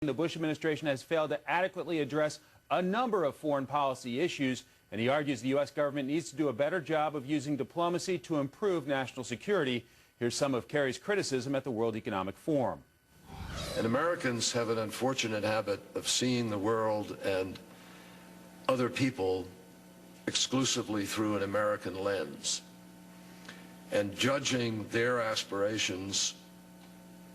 The Bush administration has failed to adequately address a number of foreign policy issues, and he argues the U.S. government needs to do a better job of using diplomacy to improve national security. Here's some of Kerry's criticism at the World Economic Forum. And Americans have an unfortunate habit of seeing the world and other people exclusively through an American lens and judging their aspirations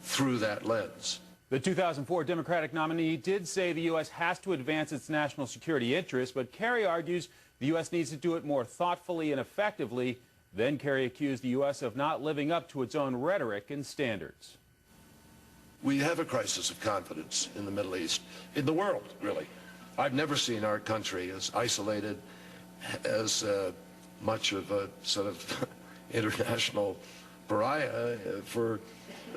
through that lens. The 2004 Democratic nominee did say the U.S. has to advance its national security interests, but Kerry argues the U.S. needs to do it more thoughtfully and effectively. Then Kerry accused the U.S. of not living up to its own rhetoric and standards. We have a crisis of confidence in the Middle East, in the world, really. I've never seen our country as isolated, as much of a sort of international pariah for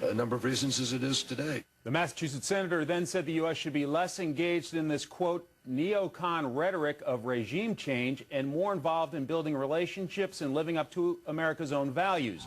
a number of reasons as it is today. The Massachusetts senator then said the U.S. should be less engaged in this, quote, neocon rhetoric of regime change and more involved in building relationships and living up to America's own values.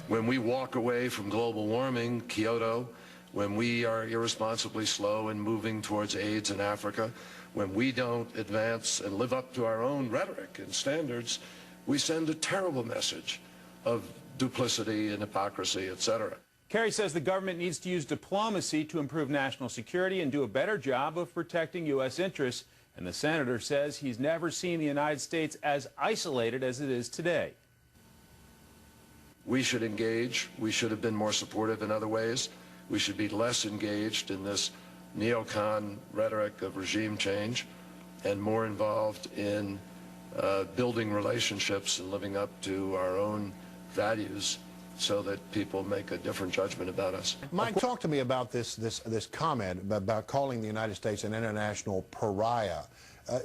When we walk away from global warming, Kyoto, when we are irresponsibly slow in moving towards AIDS in Africa, when we don't advance and live up to our own rhetoric and standards, we send a terrible message of duplicity and hypocrisy, etc. Kerry says the government needs to use diplomacy to improve national security and do a better job of protecting U.S. interests. And the senator says he's never seen the United States as isolated as it is today. We should engage. We should have been more supportive in other ways. We should be less engaged in this neocon rhetoric of regime change and more involved in building relationships and living up to our own values so that people make a different judgment about us. Mike, talk to me about this comment about calling the United States an international pariah.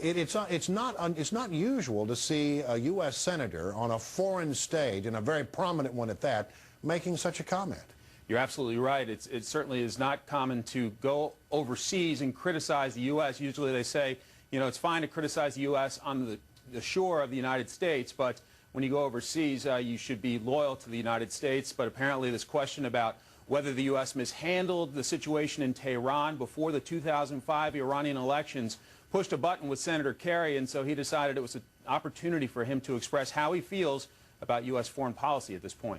It's not usual to see a U.S. senator on a foreign stage, and a very prominent one at that, making such a comment. You're absolutely right. It certainly is not common to go overseas and criticize the U.S. Usually they say, you know, it's fine to criticize the U.S. on the shore of the United States, but when you go overseas, you should be loyal to the United States. But apparently this question about whether the U.S. mishandled the situation in Tehran before the 2005 Iranian elections pushed a button with Senator Kerry, and so he decided it was an opportunity for him to express how he feels about U.S. foreign policy at this point.